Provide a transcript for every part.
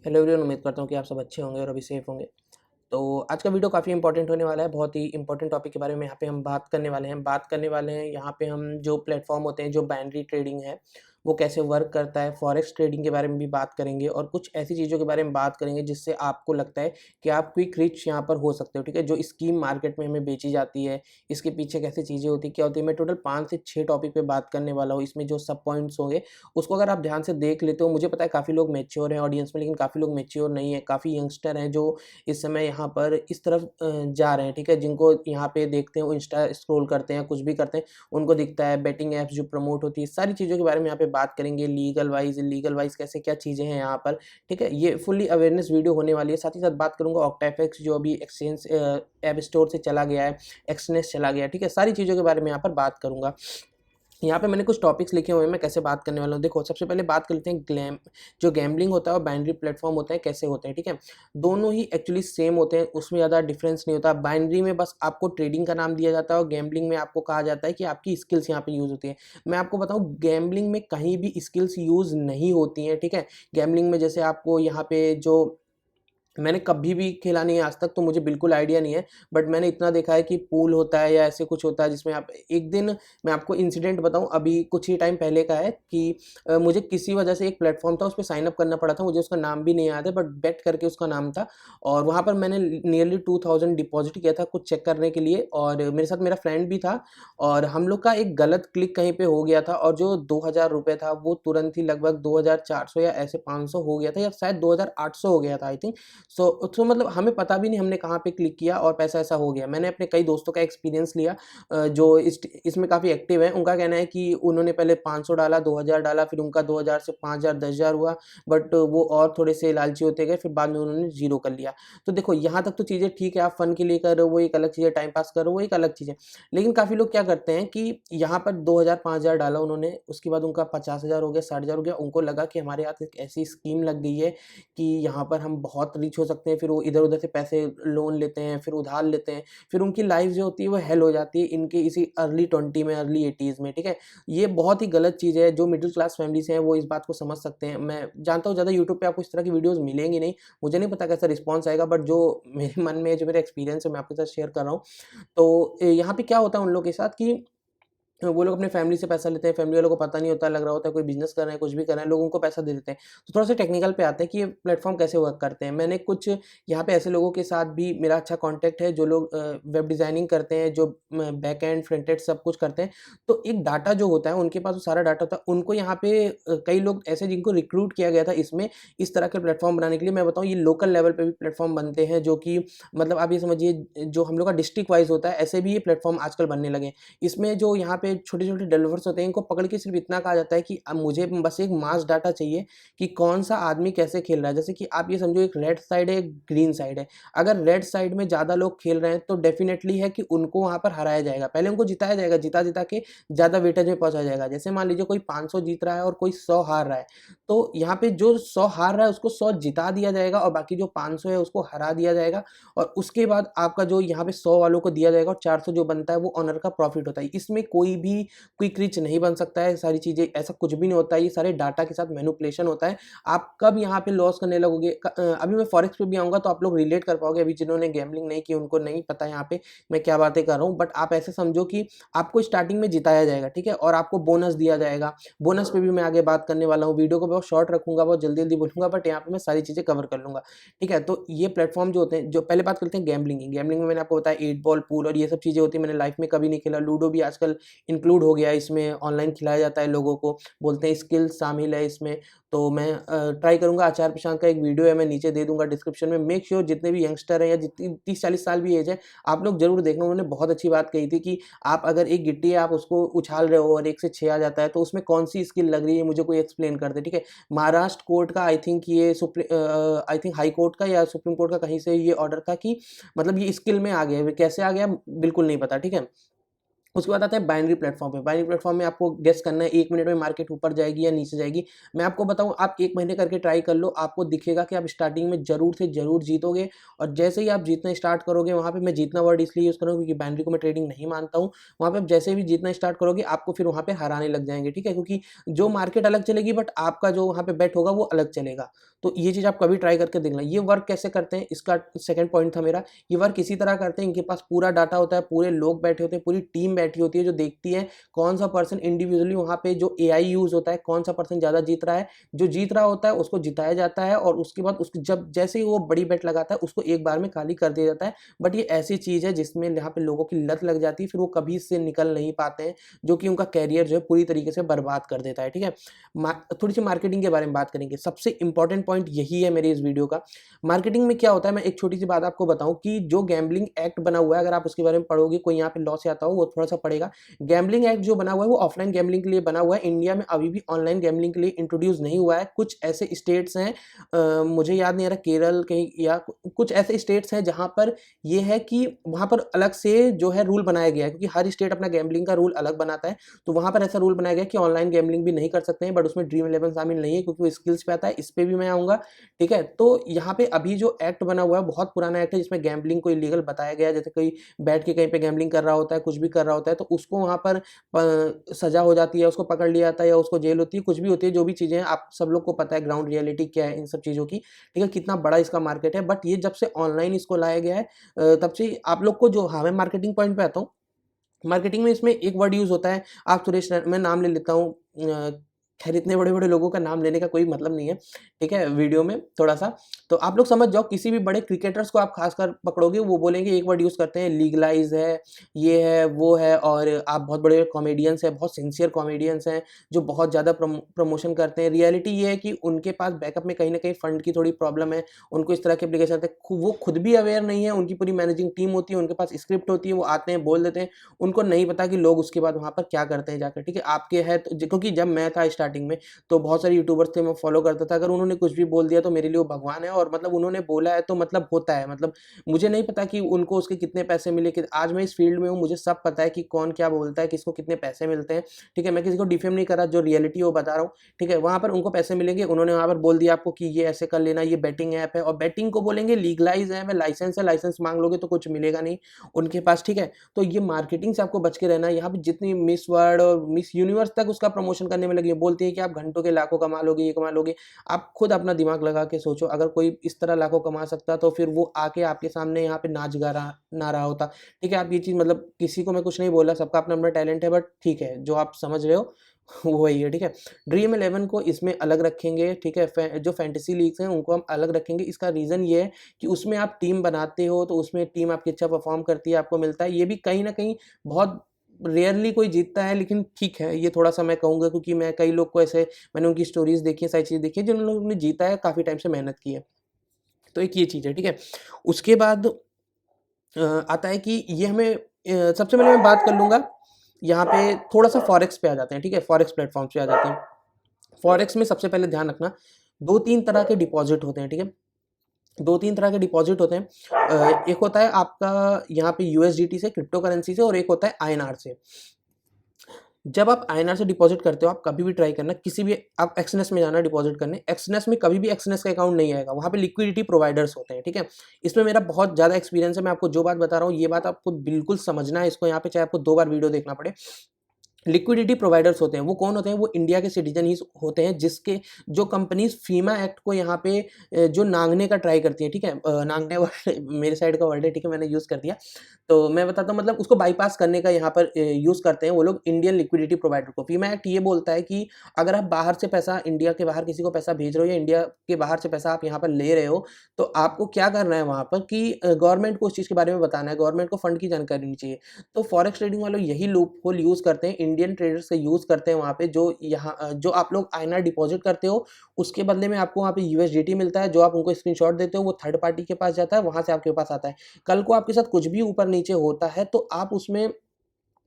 Hello everyone, उम्मीद करता हूँ कि आप सब अच्छे होंगे और अभी सेफ होंगे। तो आज का वीडियो काफ़ी इंपॉर्टेंट होने वाला है। बहुत ही इंपॉर्टेंट टॉपिक के बारे में यहाँ पे हम बात करने वाले हैं। यहाँ पे हम जो प्लेटफॉर्म होते हैं, जो बाइनरी ट्रेडिंग है, वो कैसे वर्क करता है, फॉरेक्स ट्रेडिंग के बारे में भी बात करेंगे और कुछ ऐसी चीज़ों के बारे में बात करेंगे जिससे आपको लगता है कि आप क्विक रिच यहाँ पर हो सकते हो। ठीक है, जो स्कीम मार्केट में हमें बेची जाती है, इसके पीछे कैसी चीज़ें होती है, क्या होती है। मैं टोटल 5 से 6 टॉपिक पे बात करने वाला हूँ। इसमें जो सब पॉइंट्स होंगे उसको अगर आप ध्यान से देख लेते हो, मुझे पता है काफ़ी लोग मैच्योर हैं ऑडियंस में, लेकिन काफ़ी लोग मैच्योर नहीं है। काफ़ी यंगस्टर हैं जो इस समय यहाँ पर इस तरफ जा रहे हैं। ठीक है, जिनको यहाँ पे देखते हैं, वो इंस्टा स्क्रॉल करते हैं, कुछ भी करते हैं, उनको दिखता है बेटिंग ऐप्स जो प्रमोट होती है, सारी चीज़ों के बारे में यहाँ पे बात करेंगे। लीगल वाइज, इलीगल वाइज कैसे क्या चीज़ें हैं यहाँ पर। ठीक है, ये फुल्ली अवेयरनेस वीडियो होने वाली है। साथ ही साथ बात करूँगा ऑक्टाफेक्स जो अभी एक्सचेंज ऐप स्टोर से चला गया है, एक्सनेस चला गया है। ठीक है, सारी चीज़ों के बारे में यहाँ पर बात करूँगा। यहाँ पे मैंने कुछ टॉपिक्स लिखे हुए हैं, मैं कैसे बात करने वाला हूँ। देखो, सबसे पहले बात कर लेते हैं जो गैम्बलिंग होता है और बाइनरी प्लेटफॉर्म होता है, कैसे होते हैं। ठीक है, दोनों ही एक्चुअली सेम होते हैं, उसमें ज़्यादा डिफरेंस नहीं होता। बाइनरी में बस आपको ट्रेडिंग का नाम दिया जाता है और गैम्बलिंग में आपको कहा जाता है कि आपकी स्किल्स यहाँ पे यूज़ होती है। मैं आपको बताऊँ, गैम्बलिंग में कहीं भी स्किल्स यूज़ नहीं होती हैं। ठीक है, गैम्बलिंग में जैसे आपको यहाँ पे जो मैंने कभी भी खेला नहीं है आज तक, तो मुझे बिल्कुल आइडिया नहीं है। बट मैंने इतना देखा है कि पूल होता है या ऐसे कुछ होता है जिसमें आप एक दिन, मैं आपको इंसिडेंट बताऊं, अभी कुछ ही टाइम पहले का है कि मुझे किसी वजह से एक प्लेटफॉर्म था, उस पर साइन अप करना पड़ा था। मुझे उसका नाम भी नहीं याद है, बट बेट करके उसका नाम था। और वहाँ पर मैंने नियरली 2000 डिपॉजिट किया था कुछ चेक करने के लिए, और मेरे साथ मेरा फ्रेंड भी था। और हम लोग का एक गलत क्लिक कहीं पे हो गया था, और जो 2000 रुपये था वो तुरंत ही लगभग 2400 या ऐसे 500 हो गया था, या शायद 2800 हो गया था आई थिंक। सो मतलब हमें पता भी नहीं हमने कहाँ पे क्लिक किया और पैसा ऐसा हो गया। मैंने अपने कई दोस्तों का एक्सपीरियंस लिया जो इसमें काफ़ी एक्टिव हैं। उनका कहना है कि उन्होंने पहले 500 डाला, 2000 डाला, फिर उनका 2000 से 5000, 10,000 हुआ। बट वो और थोड़े से लालची होते गए, फिर बाद में उन्होंने जीरो कर लिया। तो देखो, यहाँ तक तो चीज़ें ठीक है, आप फन के लिए कर रहे हो वो एक अलग चीज़ है, टाइम पास कर रहे हो वो एक अलग चीज़ है। लेकिन काफ़ी लोग क्या करते हैं कि यहाँ पर 2000, 5000 डाला उन्होंने, उसके बाद उनका 50,000 हो गया, 60,000 हो गया। उनको लगा कि हमारे हाथ एक ऐसी स्कीम लग गई है कि यहाँ पर हम बहुत रिच हो सकते हैं। फिर वो इधर-उधर से पैसे लोन लेते हैं, फिर उधार लेते हैं, फिर उनकी लाइफ़ जो होती है वो हेल हो जाती है इनके इसी अर्ली 20 में, अर्ली 80s में। ठीक है? ये बहुत ही गलत चीज़ है। जो मिडल क्लास फैमिली से हैं वो इस बात को समझ सकते हैं। मैं जानता हूँ ज़्यादा यूट्यूब पे आपको इस तरह की वीडियोज़ मिलेंगी नहीं। मुझे नहीं पता कैसा रिस्पॉन्स आएगा, बट जो मेरे मन में, जो मेरा एक्सपीरियंस है, मैं आपके साथ शेयर कर रहा हूँ। तो यहाँ पे क्या होता है उन लोगों के साथ कि वो लोग अपने फैमिली से पैसा लेते हैं, फैमिली वालों को पता नहीं होता, लग रहा होता है कोई बिज़नेस कर रहे हैं, कुछ भी कर रहे हैं, लोग उनको पैसा दे देते हैं। तो थोड़ा-सा टेक्निकल पे आते हैं कि ये प्लेटफ़ॉर्म कैसे वर्क करते हैं। मैंने कुछ यहाँ पे ऐसे लोगों के साथ भी मेरा अच्छा कॉन्टैक्ट है, जो लोग वेब डिज़ाइनिंग करते हैं, जो बैक एंड, फ्रंट एंड सब कुछ करते हैं। तो एक डाटा जो होता है, उनके पास वो सारा डाटा होता है। उनको यहाँ पे कई लोग ऐसे जिनको रिक्रूट किया गया था इसमें, इस तरह के प्लेटफ़ॉर्म बनाने के लिए। मैं बताऊँ, ये लोकल लेवल पे भी प्लेटफ़ॉर्म बनते हैं, जो कि मतलब आप ये समझिए, जो हम लोग का डिस्ट्रिक्ट वाइज़ होता है, ऐसे भी ये प्लेटफ़ॉर्म आजकल बनने लगे हैं। इसमें जो यहाँ पे छोटे-छोटे डेवलपर्स होते हैं, इनको पकड़ के सिर्फ़ इतना कहा जाता है कि मुझे बस एक मास डाटा चाहिए कि कौन-सा आदमी कैसे खेल रहा है। जैसे कि आप ये समझो, एक रेड साइड है, एक ग्रीन साइड है। अगर रेड साइड में ज़्यादा लोग खेल रहे हैं, तो डेफ़िनेटली है कि उनको वहाँ पर हराया जाएगा। पहले उनको जिताया जाएगा, जिता-जिता के ज़्यादा वेटेज में पहुँचाया जाएगा। जैसे मान लीजिए कोई 500 जीत रहा है और कोई 100 हार रहा है, तो यहाँ पे जो 100 हार रहा है उसको 100 जिता दिया जाएगा, और बाकी जो 500 है उसको हरा दिया जाएगा। और उसके बाद आपका जो यहाँ पे 100 वालों को दिया जाएगा, और 400 जो बनता है वो ओनर का प्रॉफ़िट होता है। इसमें कोई भी क्विक रिच नहीं बन सकता है, सारी चीज़ें, ऐसा कुछ भी नहीं होता है, ये सारे डाटा के साथ मैनिपुलेशन होता है। आप कब यहाँ पे लॉस करने लगोगे, अभी मैं फॉरेक्स पे भी आऊँगा तो आप लोग रिलेट कर पाओगे। अभी जिन्होंने गैम्बलिंग नहीं की उनको नहीं पता यहाँ पे मैं क्या बातें कर रहा हूँ, बट आप ऐसे समझो कि आपको स्टार्टिंग में जिताया जाएगा, ठीक है? और आपको बोनस दिया जाएगा। बोनस पे भी मैं आगे बात करने वाला हूँ। वीडियो को बहुत शॉर्ट रखूँगा, बहुत जल्दी-जल्दी बोलूँगा, बट यहाँ पे मैं सारी चीज़ें कवर कर लूँगा, ठीक है? तो ये प्लेटफ़ॉर्म जो होते हैं, जो पहले बात करते हैं गैम्बलिंग की। गैम्बलिंग में मैंने आपको बताया 8 बॉल, पूल और ये सब चीज़ें होती हैं। मैंने लाइफ़ में कभी नहीं खेला। लूडो भी आजकल इंक्लूड हो गया है इसमें, ऑनलाइन खिलाया जाता है लोगों को, बोलते हैं स्किल्स शामिल है इसमें। तो मैं ट्राई करूँगा। आचार प्रशांत का एक वीडियो है, मैं नीचे दे दूँगा डिस्क्रिप्शन में। मेक श्योर जितने भी यंगस्टर हैं या जितनी 30-40 साल भी एज है, आप लोग ज़रूर देखना। उन्होंने बहुत अच्छी बात कही थी कि आप अगर एक गिट्टी है, आप उसको उछाल रहे हो और 1 से 6 आ जाता है, तो उसमें कौन-सी स्किल लग रही है, मुझे कोई एक्सप्लेन कर दे, ठीक है? महाराष्ट्र कोर्ट का आई थिंक ये आई थिंक हाई कोर्ट का या सुप्रीम कोर्ट का कहीं से ये ऑर्डर था कि मतलब ये स्किल में आ गया है। कैसे आ गया बिल्कुल नहीं पता, ठीक है? उसके बाद आता है बाइनरी प्लेटफॉर्म पे। बाइनरी प्लेटफॉर्म में आपको गेस करना है 1 मिनट में मार्केट ऊपर जाएगी या नीचे जाएगी। मैं आपको बताऊँ, आप 1 महीने करके ट्राई कर लो, आपको दिखेगा कि आप स्टार्टिंग में ज़रूर से ज़रूर जीतोगे, और जैसे ही आप जीतना स्टार्ट करोगे, वहाँ पे मैं जीतना वर्ड इसलिए यूज़ कर रहा हूँ क्योंकि बाइनरी को मैं ट्रेडिंग नहीं मानता हूँ। वहाँ पे आप जैसे भी जीतना स्टार्ट करोगे, आपको फिर वहाँ पे हराने लग जाएँगे, ठीक है? क्योंकि जो मार्केट अलग चलेगी बट आपका जो वहाँ पे बेट होगा वो अलग चलेगा। तो ये चीज़ आप कभी ट्राई करके देखना। ये वर्क कैसे करते हैं, इसका सेकंड पॉइंट था मेरा। ये वर्क इसी तरह करते हैं, इनके पास पूरा डाटा होता है, पूरे लोग बैठे होते हैं, पूरी टीम बैठी होती है जो देखती है कौन सा पर्सन इंडिविजुअली वहाँ पे जो एआई यूज़ होता है, कौन सा पर्सन ज़्यादा जीत रहा है। जो जीत रहा होता है उसको जिताया जाता है, और उसके बाद उसकी जब जैसे ही वो बड़ी बेट लगाता है उसको एक बार में खाली कर दिया जाता है। बट ये ऐसी चीज़ है जिसमें यहाँ पे लोगों की लत लग जाती है, फिर वो कभी इससे निकल नहीं पाते हैं, जो कि उनका कैरियर जो है पूरी तरीके से बर्बाद कर देता है, ठीक है? थोड़ी सी मार्केटिंग के बारे में बात करेंगे। सबसे इंपॉर्टेंट पॉइंट यही है मेरे इस वीडियो का। मार्केटिंग में क्या होता है, मैं एक छोटी सी बात आपको बताऊं कि जो गैम्बलिंग एक्ट बना हुआ है, अगर आप उसके बारे में पढ़ोगे, कोई यहाँ पे लॉ से आता हो वो थोड़ा सा पढ़ेगा। गैम्बलिंग एक्ट जो बना हुआ है वो ऑफलाइन गैम्बलिंग के लिए बना हुआ है। इंडिया में अभी भी ऑनलाइन गैम्बलिंग के लिए इंट्रोड्यूस नहीं हुआ है। कुछ ऐसे स्टेट्स हैं, मुझे याद नहीं आ रहा, केरल कहीं या कुछ ऐसे स्टेट्स हैं जहां पर ये है कि वहां पर अलग से जो है रूल बनाया गया है, क्योंकि हर स्टेट अपना गैम्बलिंग का रूल अलग बनाता है। तो वहां पर ऐसा रूल बनाया गया है कि ऑनलाइन गैम्बलिंग भी नहीं कर सकते हैं, बट उसमें ड्रीम इलेवन शामिल नहीं है क्योंकि वो स्किल्स पे आता है। इस पे भी मैं आऊंगा, ठीक है? तो यहाँ पे अभी जो एक्ट बना हुआ है बहुत पुराना एक्ट है, जिसमें गैम्बलिंग को इलीगल बताया गया है। जैसे कोई बैठ के कहीं पे गैम्बलिंग कर रहा होता है, कुछ भी कर रहा होता है, तो उसको वहाँ पर सजा हो जाती है, उसको पकड़ लिया जाता है या उसको जेल होती है, कुछ भी होती है। जो भी चीज़ें हैं, आप सब लोग को पता है ग्राउंड रियलिटी क्या है इन सब चीज़ों की, ठीक है? कितना बड़ा इसका मार्केट है। बट ये जब से ऑनलाइन इसको लाया गया है, तब से आप लोग को जो, हाँ, मैं मार्केटिंग पॉइंट पे आता हूँ। मार्केटिंग में इसमें एक वर्ड यूज़ होता है, आप सुरेश रैना, मैं नाम ले लेता हूँ, खैर इतने बड़े-बड़े लोगों का नाम लेने का कोई मतलब नहीं है, ठीक है? वीडियो में थोड़ा-सा, तो आप लोग समझ जाओ, किसी भी बड़े क्रिकेटर्स को आप खासकर पकड़ोगे, वो बोलेंगे, एक वर्ड यूज़ करते हैं, लीगलाइज़ है, ये है, वो है। और आप बहुत बड़े कॉमेडियंस हैं, बहुत सिंसियर कॉमेडियंस हैं, जो बहुत ज़्यादा प्रमोशन करते हैं। रियलिटी ये है कि उनके पास बैकअप में कहीं न कहीं फंड की थोड़ी प्रॉब्लम है, उनको इस तरह के एप्लीकेशन आते हैं, वो खुद भी अवेयर नहीं है, उनकी पूरी मैनेजिंग टीम होती है, उनके पास स्क्रिप्ट होती है, वो आते हैं, बोल देते हैं, उनको नहीं पता कि लोग उसके बाद वहाँ पर क्या करते हैं जाकर, ठीक है? आपके है तो क्योंकि जब मैं था स्टार्टिंग में, तो बहुत सारे यूट्यूबर्स थे, मैं फॉलो करता था, अगर उन्होंने कुछ भी बोल दिया तो मेरे लिए वो भगवान है, और मतलब उन्होंने बोला है तो मतलब होता है। मतलब मुझे नहीं पता कि उनको उसके कितने पैसे मिले, कि आज मैं इस फील्ड में हूँ, मुझे सब पता है कि कौन क्या बोलता है, किसको कितने पैसे मिलते हैं, ठीक है? मैं किसी को डिफेम नहीं कर रहा, जो रियलिटी है वो बता रहा हूँ, ठीक है? वहाँ पर उनको पैसे मिलेंगे, उन्होंने वहाँ पर बोल दिया आपको कि ये ऐसे कर लेना, ये बेटिंग ऐप है, और बेटिंग को बोलेंगे लीगलाइज है, मैं लाइसेंस है, लाइसेंस मांग लोगे तो कुछ मिलेगा नहीं उनके पास, ठीक है? तो ये मार्केटिंग से आपको बच के रहना है। यहाँ पे जितनी मिस वर्ल्ड और मिस यूनिवर्स तक उसका प्रमोशन करने में लगी है, बोलती है कि आप घंटों के लाखों कमा लोगे, ये कमा लोगे। आप खुद अपना दिमाग लगा के सोचो, अगर कोई इस तरह लाखों कमा सकता तो फिर वो आके आपके सामने यहाँ पे नाच गा रहा ना रहा होता, ठीक है? आप ये चीज़, मतलब किसी को मैं कुछ नहीं बोला, सबका अपना-अपना टैलेंट है, बट ठीक है, जो आप समझ रहे हो वो वही है, ठीक है? ड्रीम इलेवन को इसमें अलग रखेंगे, ठीक है? जो फैंटेसी लीग्स हैं उनको हम अलग रखेंगे। इसका रीज़न ये है कि उसमें आप टीम बनाते हो, तो उसमें टीम आपकी अच्छा परफ़ॉर्म करती है, आपको मिलता है। ये भी कहीं न कहीं बहुत रेयरली कोई जीतता है, लेकिन ठीक है, ये थोड़ा-सा मैं कहूँगा, क्योंकि मैं कई लोग को ऐसे, मैंने उनकी स्टोरीज़ देखी है, सारी चीज़ें देखी है, जिन लोगों ने जीता है, काफ़ी टाइम से मेहनत की है। तो एक ये चीज़ है, ठीक है? उसके बाद आता है कि ये हमें, सबसे पहले मैं बात कर लूँगा, यहाँ पे थोड़ा-सा फॉरेक्स पे आ जाते हैं, ठीक है? फॉरेक्स प्लेटफ़ॉर्म्स पे आ जाते हैं। फॉरेक्स में सबसे पहले ध्यान रखना, 2-3 तरह के डिपॉज़िट होते हैं, ठीक है? 2-3 तरह के डिपॉज़िट होते हैं। एक होता है आपका यहाँ पे यूएसडीटी से, क्रिप्टो करेंसी से, और एक होता है आईएनआर से। जब आप आईएनआर से डिपॉज़िट करते हो, आप कभी भी ट्राई करना, किसी भी, आप एक्सनेस में जाना डिपॉज़िट करने, एक्सनेस में कभी भी एक्सनेस का अकाउंट नहीं आएगा, वहाँ पे लिक्विडिटी प्रोवाइडर्स होते हैं, ठीक है? इसमें मेरा बहुत ज़्यादा एक्सपीरियंस है, मैं आपको जो बात बता रहा हूँ, ये बात आपको बिल्कुल समझना है इसको यहाँ पे, चाहे आपको 2 बार वीडियो देखना पड़े। लिक्विडिटी प्रोवाइडर्स होते हैं, वो कौन होते हैं? वो इंडिया के सिटीजन ही होते हैं, जिसके जो कंपनीज़ फीमा एक्ट को यहाँ पे जो नांगने का ट्राई करती है, ठीक है? नांगने वर्ड मेरे साइड का वर्ड है, ठीक है? मैंने यूज़ कर दिया। तो मैं बताता हूँ, मतलब उसको बाईपास करने का यहाँ पर यूज़ करते हैं वो लोग, इंडियन लिक्विडिटी प्रोवाइडर को। फीमा एक्ट ये बोलता है कि अगर आप बाहर से पैसा, इंडिया के बाहर किसी को पैसा भेज रहे हो, या इंडिया के बाहर से पैसा आप यहाँ पर ले रहे हो, तो आपको क्या करना है वहाँ पर कि गवर्नमेंट को उस चीज़ के बारे में बताना है, गवर्नमेंट को फंड की जानकारी होनी चाहिए। तो फॉरेक्स ट्रेडिंग वाले यही लूपहोल यूज़ करते हैं, इंडियन ट्रेडर्स का यूज़ करते हैं वहाँ पे, जो यहाँ जो आप लोग आईएनआर डिपॉज़िट करते हो, उसके बदले में आपको वहाँ पे यूएसडीटी मिलता है, जो आप उनको स्क्रीनशॉट देते हो, वो थर्ड पार्टी के पास जाता है, वहाँ से आपके पास आता है। कल को आपके साथ कुछ भी ऊपर-नीचे होता है, तो आप उसमें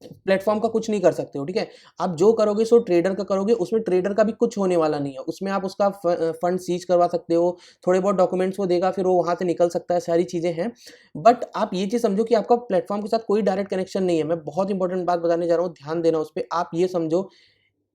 प्लेटफॉर्म का कुछ नहीं कर सकते हो, ठीक है। आप जो करोगे सो ट्रेडर का करोगे, उसमें ट्रेडर का भी कुछ होने वाला नहीं है, उसमें आप उसका फंड सीज करवा सकते हो, थोड़े बहुत डॉक्यूमेंट्स वो देगा, फिर वो वहाँ से निकल सकता है, सारी चीज़ें हैं। बट आप ये चीज़ समझो कि आपका प्लेटफॉर्म के साथ कोई डायरेक्ट कनेक्शन नहीं है। मैं बहुत इंपॉर्टेंट बात बताने जा रहा हूँ, ध्यान देना उस पे। आप ये समझो,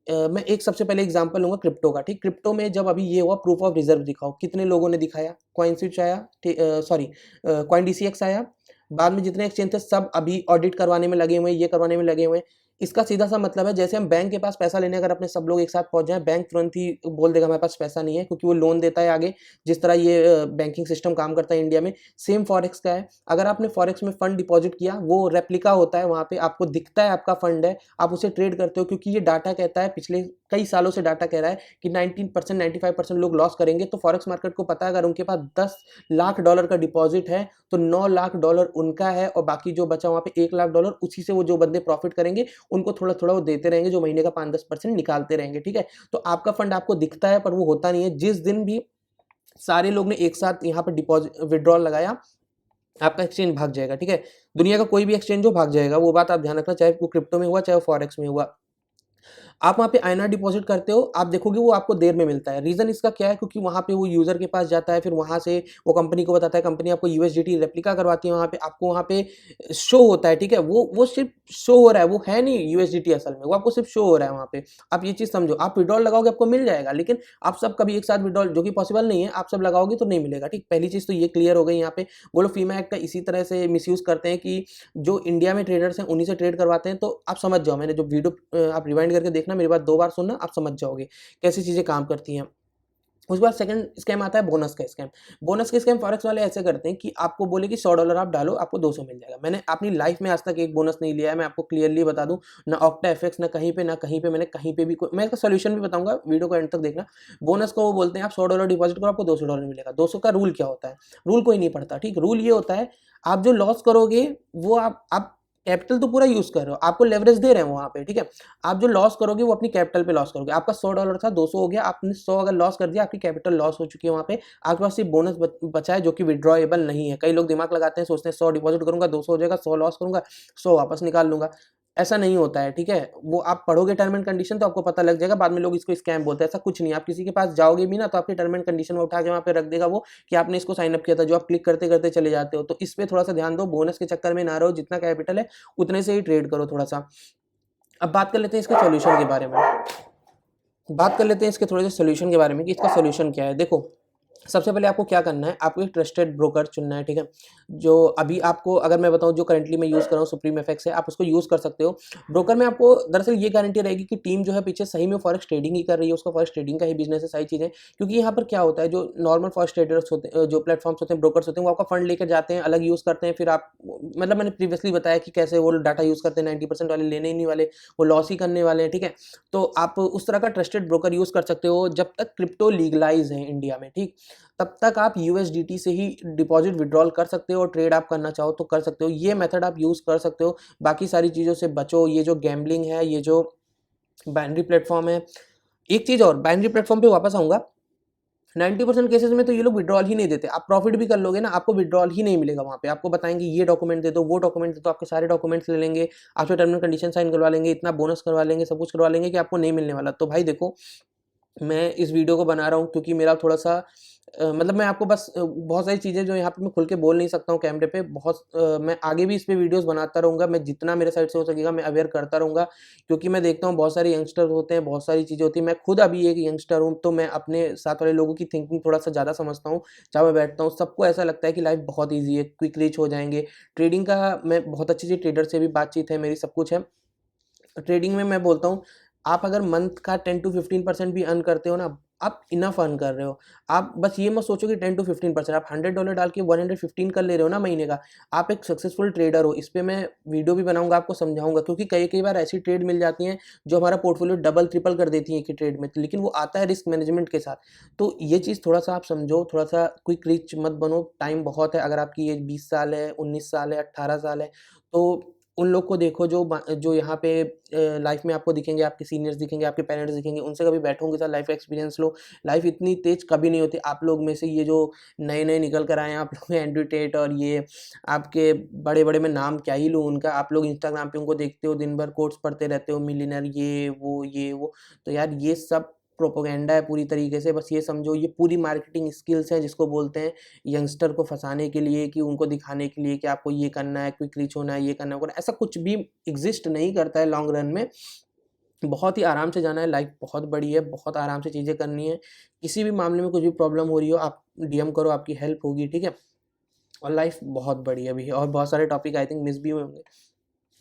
मैं एक सबसे पहले एग्जांपल लूँगा क्रिप्टो का, ठीक। क्रिप्टो में जब अभी ये हुआ प्रूफ ऑफ रिजर्व दिखाओ, कितने लोगों ने दिखाया? कॉइनस्विच आया, सॉरी, कॉइनडीसीएक्स आया, बाद में जितने एक्सचेंज थे सब अभी ऑडिट करवाने में लगे हुए हैं, ये करवाने में लगे हुए हैं। इसका सीधा-सा मतलब है, जैसे हम बैंक के पास पैसा लेने अगर अपने सब लोग एक साथ पहुँच जाएँ, बैंक तुरंत ही बोल देगा हमारे पास पैसा नहीं है, क्योंकि वो लोन देता है आगे, जिस तरह ये बैंकिंग सिस्टम काम करता है इंडिया में। सेम फॉरेक्स का है, अगर आपने फॉरेक्स में फंड डिपॉज़िट किया, वो रेप्लिका होता है, वहाँ पे आपको दिखता है आपका फंड है, आप उसे ट्रेड करते हो, क्योंकि ये डाटा कहता है, पिछले कई सालों से डाटा कह रहा है कि 19% 95% लोग लॉस करेंगे। तो फॉरेक्स मार्केट को पता है, अगर उनके पास $10 लाख का डिपॉजिट है, तो $9 लाख उनका है, और बाकी जो बचा वहाँ पे $1 लाख, उसी से वो जो बंदे प्रॉफिट करेंगे उनको थोड़ा-थोड़ा वो देते रहेंगे, जो महीने का 5-10% निकालते रहेंगे, ठीक है? तो आपका फंड आपको दिखता है, पर वो होता नहीं है। जिस दिन भी सारे लोग ने एक साथ यहाँ पे डिपॉजिट विथड्रॉल लगाया, आपका एक्सचेंज भाग जाएगा, ठीक है? दुनिया का कोई भी एक्सचेंज हो, भाग जाएगा, वो बात आप ध्यान रखना, चाहे वो क्रिप्टो में हुआ, चाहे वो फॉरेक्स में हुआ। आप वहाँ पे आईएनआर डिपॉज़िट करते हो, आप देखोगे वो आपको देर में मिलता है। रीज़न इसका क्या है? क्योंकि वहाँ पे वो यूज़र के पास जाता है, फिर वहाँ से वो कंपनी को बताता है, कंपनी आपको यूएसडीटी रेप्लिका करवाती है वहाँ पे, आपको वहाँ पे शो होता है, ठीक है? वो सिर्फ़ शो हो रहा है, वो है नहीं यूएसडीटी असल में, वो आपको सिर्फ़ शो हो रहा है वहाँ पे। आप ये चीज़ समझो, आप विथड्रॉल लगाओगे आपको मिल जाएगा, लेकिन आप सब कभी एक साथ विथड्रॉल, जो कि पॉसिबल नहीं है, आप सब लगाओगे तो नहीं मिलेगा, ठीक? पहली चीज़ तो ये क्लियर हो गई यहाँ पे। वो लोग फीमा एक्ट का इसी तरह से मिसयूज़ करते हैं कि जो इंडिया में ट्रेडर्स हैं उन्हीं से ट्रेड करवाते हैं। तो आप समझ जाओ, मैंने जो वीडियो आप रिवाइंड करके देखना, मेरी बात 2 बार सुनना, आप समझ जाओगे कैसी चीज़ें काम करती हैं। उसके बाद सेकंड स्कैम आता है बोनस का स्कैम। बोनस का स्कैम फॉरेक्स वाले ऐसे करते हैं कि आपको बोले कि $100 आप डालो, आपको 200 मिल जाएगा। मैंने अपनी लाइफ में आज तक एक बोनस नहीं लिया है, मैं आपको क्लियरली बता दूँ। ना ऑक्टा एफएक्स, ना कहीं पे मैंने कहीं पे भी कोई, मैं इसका सॉल्यूशन भी बताऊँगा, वीडियो को एंड तक देखना। बोनस को वो बोलते हैं आप $100 डिपॉज़िट करो, आपको $200 मिलेगा। 200 का रूल क्या होता है? रूल कोई नहीं पढ़ता, ठीक? रूल ये होता है, आप जो लॉस करोगे वो आप कैपिटल तो पूरा यूज़ कर रहे हो, आपको लेवरेज दे रहे हैं वहाँ पे, ठीक है? आप जो लॉस करोगे वो अपनी कैपिटल पे लॉस करोगे। आपका $100 था, 200 हो गया, आपने 100 अगर लॉस कर दिया, आपकी कैपिटल लॉस हो चुकी है वहाँ पे। आपके पास सिर्फ बोनस बचा है, जो कि विथड्रॉएबल नहीं है। कई लोग दिमाग लगाते हैं, सोचते हैं 100 डिपॉज़िट करूँगा, 200 हो जाएगा, 100 लॉस करूँगा, 100 वापस निकाल लूँगा। ऐसा नहीं होता है, ठीक है? वो आप पढ़ोगे टर्म एंड कंडीशन तो आपको पता लग जाएगा, बाद में लोग इसको स्कैम बोलते हैं, ऐसा कुछ नहीं है। आप किसी के पास जाओगे भी ना, तो आपके टर्म एंड कंडीशन में उठा के वहाँ पे रख देगा वो, कि आपने इसको साइन अप किया था, जो आप क्लिक करते-करते चले जाते हो। तो इस पे थोड़ा-सा ध्यान दो, बोनस के चक्कर में ना रहो, जितना कैपिटल है उतने से ही ट्रेड करो थोड़ा-सा। अब बात कर लेते हैं इसके सॉल्यूशन के बारे में। बात कर लेते हैं इसके थोड़े से सॉल्यूशन के बारे में कि इसका सॉल्यूशन क्या है। देखो, सबसे पहले आपको क्या करना है, आपको एक ट्रस्टेड ब्रोकर चुनना है, ठीक है? जो अभी आपको अगर मैं बताऊँ, जो करंटली मैं यूज़ कर रहा हूँ, सुप्रीम एफएक्स है, आप उसको यूज़ कर सकते हो। ब्रोकर में आपको दरअसल ये गारंटी रहेगी कि टीम जो है पीछे सही में फॉरेक्स ट्रेडिंग ही कर रही है, उसका फॉरेक्स ट्रेडिंग का ही बिज़नेस है, सारी चीज़ें। क्योंकि यहाँ पर क्या होता है, जो नॉर्मल फॉरेक्स ट्रेडर्स होते हैं, जो प्लेटफ़ॉर्म्स होते हैं, ब्रोकर्स होते हैं, वो आपका फंड लेकर जाते हैं, अलग यूज़ करते हैं, फिर आप, मतलब मैंने प्रीवियसली बताया कि कैसे वो डाटा यूज़ करते हैं, 90% वाले लेने ही नहीं वाले, वो लॉस ही करने वाले हैं, ठीक है? तो आप उस तरह का ट्रस्टेड ब्रोकर यूज़ कर सकते हो, जब तक क्रिप्टो लीगलाइज़ है इंडिया में, ठीक? तब तक आप यूएसडीटी से ही डिपॉजिट विथड्रॉल कर सकते हो, और ट्रेड आप करना चाहो तो कर सकते हो। ये मेथड आप यूज़ कर सकते हो। बाकी सारी चीज़ों से बचो, ये जो गैम्बलिंग है, ये जो बाइनरी प्लेटफ़ॉर्म है। एक चीज़ और, बाइनरी प्लेटफ़ॉर्म पे वापस आऊँगा, 90% केसेज़ में तो ये लोग विथड्रॉल ही नहीं देते। आप प्रॉफ़िट भी कर लोगे ना, आपको विथड्रॉल ही नहीं मिलेगा वहाँ पे। आपको बताएँगे ये डॉक्यूमेंट दे दो, वो डॉक्यूमेंट दे दो, आपके सारे डॉक्यूमेंट्स ले लेंगे, आपसे टर्म एंड कंडीशन साइन करवा लेंगे, इतना बोनस करवा लेंगे, सब कुछ करवा लेंगे कि आपको नहीं मिलने वाला। तो भाई देखो, मैं इस वीडियो को बना रहा हूँ क्योंकि मेरा थोड़ा-सा मतलब मैं आपको बस बहुत सारी चीज़ें जो यहाँ पे मैं खुल के बोल नहीं सकता हूँ कैमरे पे, बहुत मैं आगे भी इस पे वीडियोज़ बनाता रहूँगा, मैं जितना मेरे साइड से हो सकेगा मैं अवेयर करता रहूँगा, क्योंकि मैं देखता हूँ बहुत सारे यंगस्टर होते हैं, बहुत सारी चीज़ें होती हैं। मैं खुद अभी एक यंगस्टर हूँ, तो मैं अपने साथ वाले लोगों की थिंकिंग थोड़ा-सा ज़्यादा समझता हूँ, जहाँ मैं बैठता हूँ। सबको ऐसा लगता है कि लाइफ़ बहुत ईज़ी है, क्विक रिच हो जाएँगे। ट्रेडिंग का मैं बहुत अच्छी-अच्छी ट्रेडर से भी बातचीत है मेरी, सब कुछ है। ट्रेडिंग में मैं बोलता हूँ, आप अगर मंथ का 10 टू 15% भी अर्न करते हो ना, आप इनफ अर्न कर रहे हो। आप बस ये मत सोचो कि 10 टू 15%, आप $100 डाल के 115 कर ले रहे हो ना महीने का, आप एक सक्सेसफुल ट्रेडर हो। इस पे मैं वीडियो भी बनाऊँगा, आपको समझाऊँगा, क्योंकि कई-कई बार ऐसी ट्रेड मिल जाती हैं, जो हमारा पोर्टफोलियो डबल, ट्रिपल कर देती हैं एक ही ट्रेड में, लेकिन वो आता है रिस्क मैनेजमेंट के साथ। तो ये चीज़ थोड़ा-सा आप समझो, थोड़ा-सा क्विक रिच मत बनो, टाइम बहुत है। अगर आपकी एज 20 साल है, 19 साल है, 18 साल है, तो उन लोग को देखो जो यहाँ पे लाइफ में आपको दिखेंगे, आपके सीनियर्स दिखेंगे, आपके पेरेंट्स दिखेंगे, उनसे कभी बैठो, उनके साथ लाइफ एक्सपीरियंस लो। लाइफ इतनी तेज़ कभी नहीं होती। आप लोग में से ये जो नए-नए निकल कर आए हैं, आप लोग एंड्रयू टेट और ये आपके बड़े-बड़े, मैं नाम क्या ही लूँ उनका, आप लोग इंस्टाग्राम पे उनको देखते हो, दिन भर कोट्स पढ़ते रहते हो, मिलियनेयर ये वो। तो यार ये सब प्रोपेगेंडा है पूरी तरीके से। बस ये समझो ये पूरी मार्केटिंग स्किल्स हैं जिसको बोलते हैं यंगस्टर को फँसाने के लिए, कि उनको दिखाने के लिए कि आपको ये करना है, क्विक रिच होना है, ये करना है, वो करना है। ऐसा कुछ भी एग्ज़िस्ट नहीं करता है लॉन्ग रन में। बहुत ही आराम से जाना है, लाइफ़ बहुत बड़ी है, बहुत आराम से चीज़ें करनी है। किसी भी मामले में कुछ भी प्रॉब्लम हो रही हो, आप डीएम करो, आपकी हेल्प होगी, ठीक है? और लाइफ़ बहुत बड़ी है अभी, और बहुत सारे टॉपिक आई थिंक मिस भी हुए होंगे।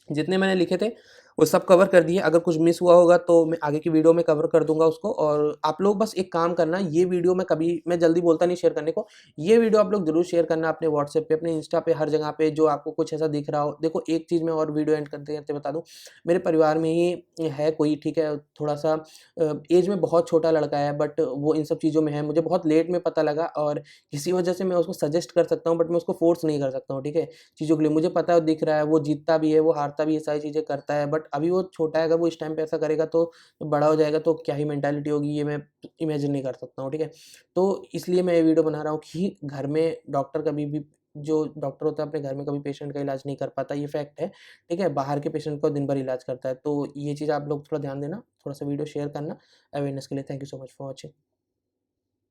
जितने मैंने लिखे थे वो सब कवर कर दिए। अगर कुछ मिस हुआ होगा तो मैं आगे की वीडियो में कवर कर दूँगा उसको। और आप लोग बस एक काम करना, ये वीडियो मैं जल्दी बोलता नहीं शेयर करने को। ये वीडियो आप लोग ज़रूर शेयर करना अपने व्हाट्सएप पे, अपने इंस्टा पे, हर जगह पे जो आपको कुछ ऐसा दिख रहा हो। देखो एक चीज़ मैं और वीडियो एंड करते-करते बता दूँ, मेरे परिवार में ही है कोई, ठीक है, थोड़ा-सा ऐज में बहुत छोटा लड़का है, बट वो इन सब चीज़ों में है। मुझे बहुत लेट में पता लगा और किसी वजह से मैं उसको सजेस्ट कर सकता हूँ, बट मैं उसको फ़ोर्स नहीं कर सकता हूँ, ठीक है? चीज़ों के लिए मुझे पता है वो दिख रहा है, वो जीतता भी है, वो हारता भी है, सारी चीज़ें करता है, बट अभी वो छोटा है। अगर वो इस टाइम पे ऐसा करेगा तो बड़ा हो जाएगा तो क्या ही मेंटालिटी होगी, ये मैं इमेजिन नहीं कर सकता हूँ, ठीक है? तो इसलिए मैं ये वीडियो बना रहा हूँ कि घर में डॉक्टर कभी भी, जो डॉक्टर होता है अपने घर में कभी पेशेंट का इलाज नहीं कर पाता, ये फैक्ट है, ठीक है? बाहर के पेशेंट का दिन भर इलाज करता है। तो ये चीज़ आप लोग थोड़ा ध्यान देना, थोड़ा-सा वीडियो शेयर करना अवेयरनेस के लिए। Thank you so much for watching.